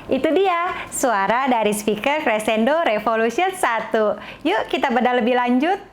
Itu dia suara dari speaker Crescendo Revolution 1. Yuk kita bedah lebih lanjut.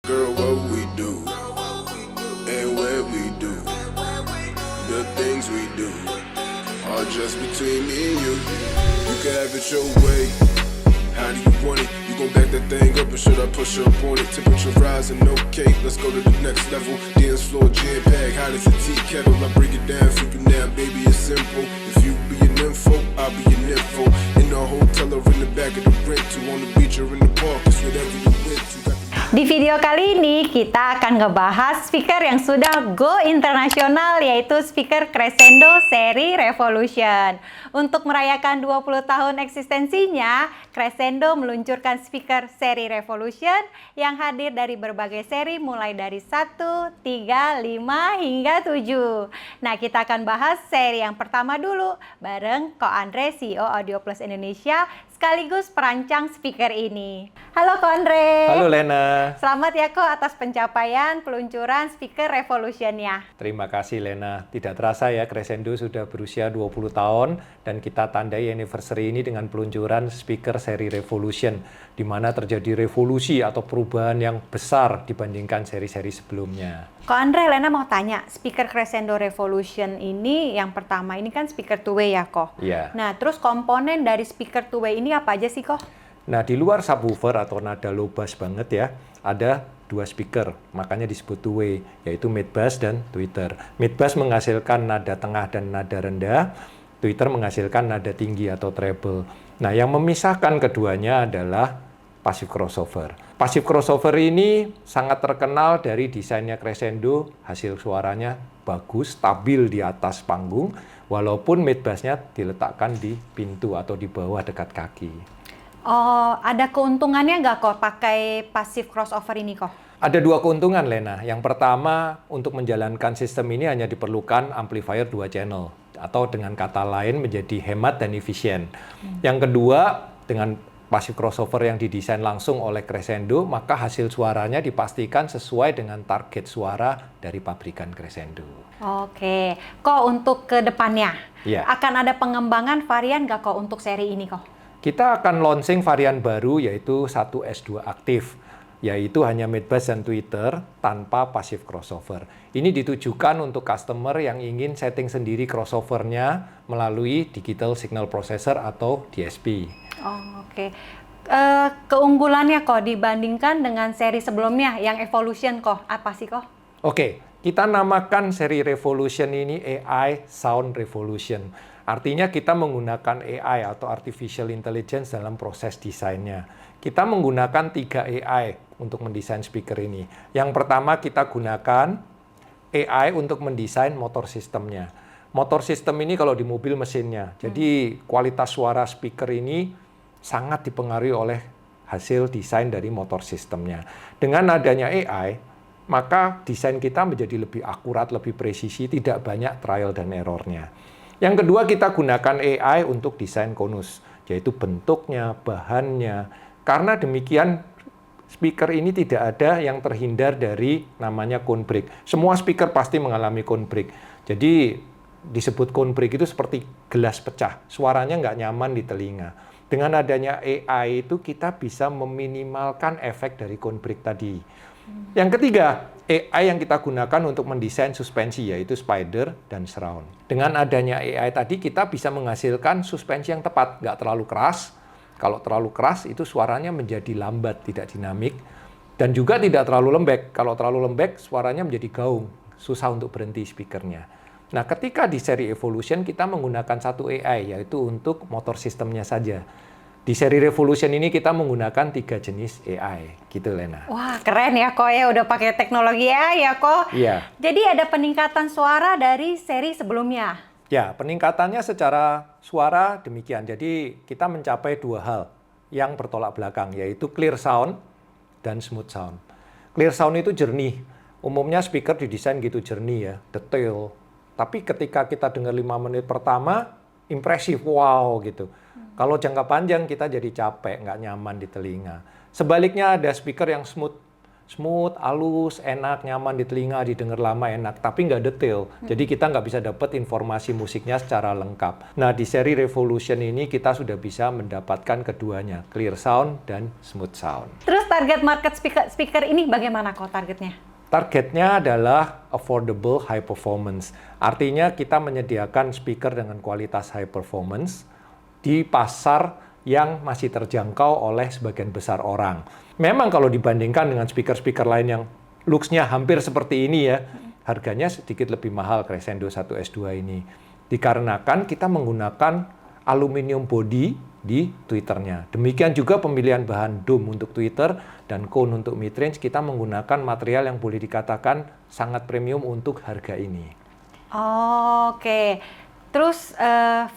Girl, what we do and where we do, the things we do are just between me and you. You can have it your way. How do you want it? You gon' back that thing up or should I push up on it? Temperature rising, okay, let's go to the next level. Dance floor, jam pack, hot as a tea kettle. I break it down for you now, baby, it's simple. If you be an info, I'll be an info. In the hotel or in the back of the rental, on the beach or in the park, it's whatever you went to. Di video kali ini kita akan ngebahas speaker yang sudah go internasional, yaitu speaker Crescendo seri Revolution. Untuk merayakan 20 tahun eksistensinya, Crescendo meluncurkan speaker seri Revolution yang hadir dari berbagai seri mulai dari 1, 3, 5 hingga 7. Nah, kita akan bahas seri yang pertama dulu bareng Ko Andre, CEO Audio Plus Indonesia, sekaligus perancang speaker ini. Halo Ko Andre. Halo Lena. Selamat ya Ko atas pencapaian peluncuran speaker Revolution-nya. Terima kasih Lena. Tidak terasa ya Crescendo sudah berusia 20 tahun dan kita tandai anniversary ini dengan peluncuran speaker seri Revolution, di mana terjadi revolusi atau perubahan yang besar dibandingkan seri-seri sebelumnya. Ko Andre, Lena mau tanya, speaker Crescendo Revolution ini yang pertama ini kan speaker two-way ya Ko? Iya. Nah, terus komponen dari speaker two-way ini apa aja sih Ko? Nah, di luar subwoofer atau nada low bass banget ya, ada dua speaker, makanya disebut two-way, yaitu mid bass dan tweeter. Mid bass menghasilkan nada tengah dan nada rendah, tweeter menghasilkan nada tinggi atau treble. Nah, yang memisahkan keduanya adalah passive crossover. Passive crossover ini sangat terkenal dari desainnya Crescendo, hasil suaranya bagus, stabil di atas panggung, walaupun mid bass-nya diletakkan di pintu atau di bawah dekat kaki. Oh, ada keuntungannya nggak kok pakai passive crossover ini kok? Ada dua keuntungan, Lena. Yang pertama, untuk menjalankan sistem ini hanya diperlukan amplifier 2 channel, atau dengan kata lain menjadi hemat dan efisien. Yang kedua, dengan passive crossover yang didesain langsung oleh Crescendo, maka hasil suaranya dipastikan sesuai dengan target suara dari pabrikan Crescendo. Oke, kok untuk ke depannya, Ya. akan ada pengembangan varian nggak kok untuk seri ini kok? Kita akan launching varian baru yaitu 1S2 aktif, yaitu hanya mid bass dan tweeter tanpa passive crossover. Ini ditujukan untuk customer yang ingin setting sendiri crossovernya melalui digital signal processor atau DSP. Oh, oke. Keunggulannya kok dibandingkan dengan seri sebelumnya yang Evolution kok, apa sih kok? Oke, kita namakan seri Revolution ini AI Sound Revolution. Artinya kita menggunakan AI atau Artificial Intelligence dalam proses desainnya. Kita menggunakan 3 AI untuk mendesain speaker ini. Yang pertama kita gunakan AI untuk mendesain motor sistemnya. Motor sistem ini kalau di mobil mesinnya. Jadi kualitas suara speaker ini sangat dipengaruhi oleh hasil desain dari motor sistemnya. Dengan adanya AI, maka desain kita menjadi lebih akurat, lebih presisi, tidak banyak trial dan errornya. Yang kedua, kita gunakan AI untuk desain konus, yaitu bentuknya, bahannya. Karena demikian, speaker ini tidak ada yang terhindar dari namanya cone break. Semua speaker pasti mengalami cone break. Jadi, disebut cone break itu seperti gelas pecah. Suaranya nggak nyaman di telinga. Dengan adanya AI itu, kita bisa meminimalkan efek dari cone break tadi. Yang ketiga, AI yang kita gunakan untuk mendesain suspensi, yaitu spider dan surround. Dengan adanya AI tadi, kita bisa menghasilkan suspensi yang tepat, nggak terlalu keras. Kalau terlalu keras, itu suaranya menjadi lambat, tidak dinamik. Dan juga tidak terlalu lembek. Kalau terlalu lembek, suaranya menjadi gaung, susah untuk berhenti speakernya. Nah, ketika di seri Evolution, kita menggunakan satu AI, yaitu untuk motor sistemnya saja. Di seri Revolution ini kita menggunakan 3 jenis AI, gitu Lena. Wah, keren ya kok ya, udah pakai teknologi AI ya kok. Iya. Jadi ada peningkatan suara dari seri sebelumnya. Ya, peningkatannya secara suara demikian. Jadi kita mencapai 2 hal yang bertolak belakang, yaitu clear sound dan smooth sound. Clear sound itu jernih, umumnya speaker didesain gitu jernih ya, detail. Tapi ketika kita dengar 5 menit pertama, impresif, wow gitu. Kalau jangka panjang kita jadi capek, nggak nyaman di telinga. Sebaliknya ada speaker yang smooth, halus, enak, nyaman di telinga, didengar lama enak, tapi nggak detail. Jadi kita nggak bisa dapat informasi musiknya secara lengkap. Nah, di seri Revolution ini kita sudah bisa mendapatkan keduanya, clear sound dan smooth sound. Terus target market speaker ini bagaimana kok targetnya? Targetnya adalah affordable high performance. Artinya kita menyediakan speaker dengan kualitas high performance di pasar yang masih terjangkau oleh sebagian besar orang. Memang kalau dibandingkan dengan speaker-speaker lain yang looks-nya hampir seperti ini ya, harganya sedikit lebih mahal Crescendo 1S2 ini. Dikarenakan kita menggunakan aluminium body di tweeternya. Demikian juga pemilihan bahan dome untuk tweeter dan cone untuk midrange, kita menggunakan material yang boleh dikatakan sangat premium untuk harga ini. Oke. Terus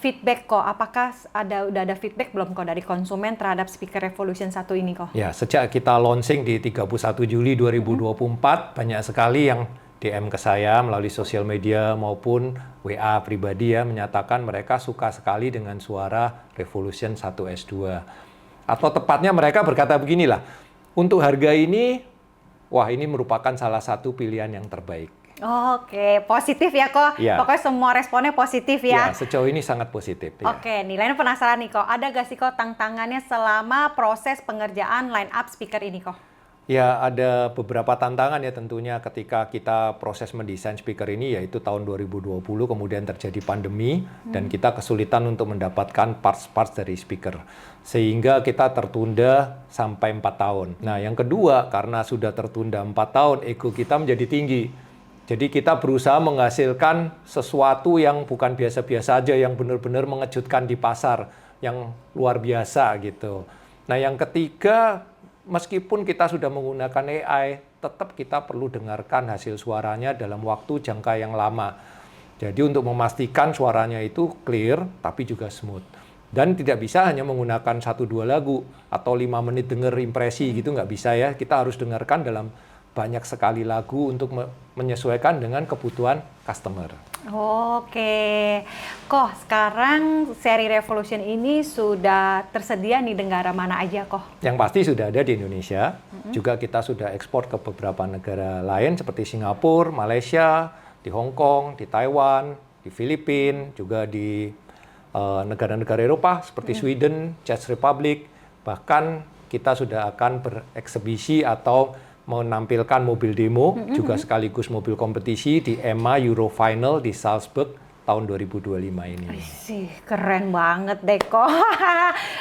feedback kok, apakah udah ada feedback belum kok dari konsumen terhadap speaker Revolution 1 ini kok? Ya, sejak kita launching di 31 Juli 2024, banyak sekali yang DM ke saya melalui sosial media maupun WA pribadi ya, menyatakan mereka suka sekali dengan suara Revolution 1S2. Atau tepatnya mereka berkata beginilah, untuk harga ini, wah ini merupakan salah satu pilihan yang terbaik. Oke, positif ya kok. Ya. Pokoknya semua responnya positif ya. Ya, sejauh ini sangat positif. Ya. Oke, nih lain penasaran nih kok. Ada gak sih kok tantangannya selama proses pengerjaan line up speaker ini kok? Ya, ada beberapa tantangan ya tentunya ketika kita proses mendesain speaker ini, yaitu tahun 2020 kemudian terjadi pandemi dan kita kesulitan untuk mendapatkan parts-parts dari speaker. Sehingga kita tertunda sampai 4 tahun. Nah, yang kedua, karena sudah tertunda 4 tahun, ego kita menjadi tinggi. Jadi kita berusaha menghasilkan sesuatu yang bukan biasa-biasa aja, yang benar-benar mengejutkan di pasar, yang luar biasa gitu. Nah, yang ketiga, meskipun kita sudah menggunakan AI, tetap kita perlu dengarkan hasil suaranya dalam waktu jangka yang lama. Jadi untuk memastikan suaranya itu clear, tapi juga smooth. Dan tidak bisa hanya menggunakan 1-2 lagu, atau 5 menit denger impresi gitu, nggak bisa ya. Kita harus dengarkan dalam banyak sekali lagu untuk menyesuaikan dengan kebutuhan customer. Oke, kok sekarang seri Revolution ini sudah tersedia di negara mana aja kok? Yang pasti sudah ada di Indonesia, juga kita sudah ekspor ke beberapa negara lain seperti Singapura, Malaysia, di Hong Kong, di Taiwan, di Filipina, juga di negara-negara Eropa seperti Sweden, Czech Republic, bahkan kita sudah akan bereksibisi atau menampilkan mobil demo, juga sekaligus mobil kompetisi di EMA Eurofinal di Salzburg tahun 2025 ini. Sih, keren banget deh kok.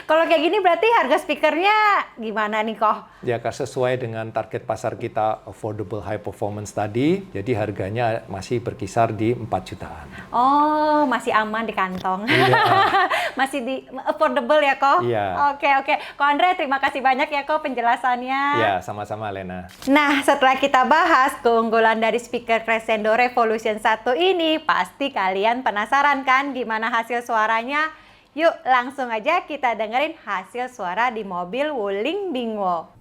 Kalau kayak gini berarti harga speakernya gimana nih kok? Ya, sesuai dengan target pasar kita affordable high performance tadi, jadi harganya masih berkisar di 4 jutaan. Oh, masih aman di kantong. Iya. Masih di affordable ya kok? Iya. Oke. Kok Andre, terima kasih banyak ya kok penjelasannya. Ya, sama-sama Lena. Nah, setelah kita bahas keunggulan dari speaker Crescendo Revolution 1 ini, pasti kalian penasaran kan gimana hasil suaranya? Yuk, langsung aja kita dengerin hasil suara di mobil Wuling Bingwo.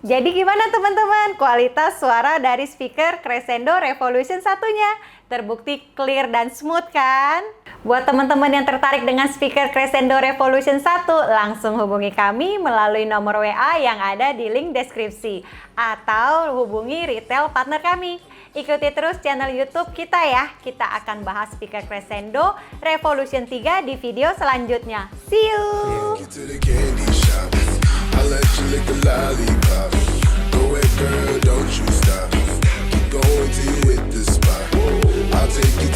Jadi gimana teman-teman? Kualitas suara dari speaker Crescendo Revolution satunya terbukti clear dan smooth kan? Buat teman-teman yang tertarik dengan speaker Crescendo Revolution 1, langsung hubungi kami melalui nomor WA yang ada di link deskripsi atau hubungi retail partner kami. Ikuti terus channel YouTube kita ya. Kita akan bahas speaker Crescendo Revolution 3 di video selanjutnya. See you. Get to the candy shop. I'll let you lick the lollipop. Go ahead, girl, don't you stop. Keep going till you hit the spot. I'll take you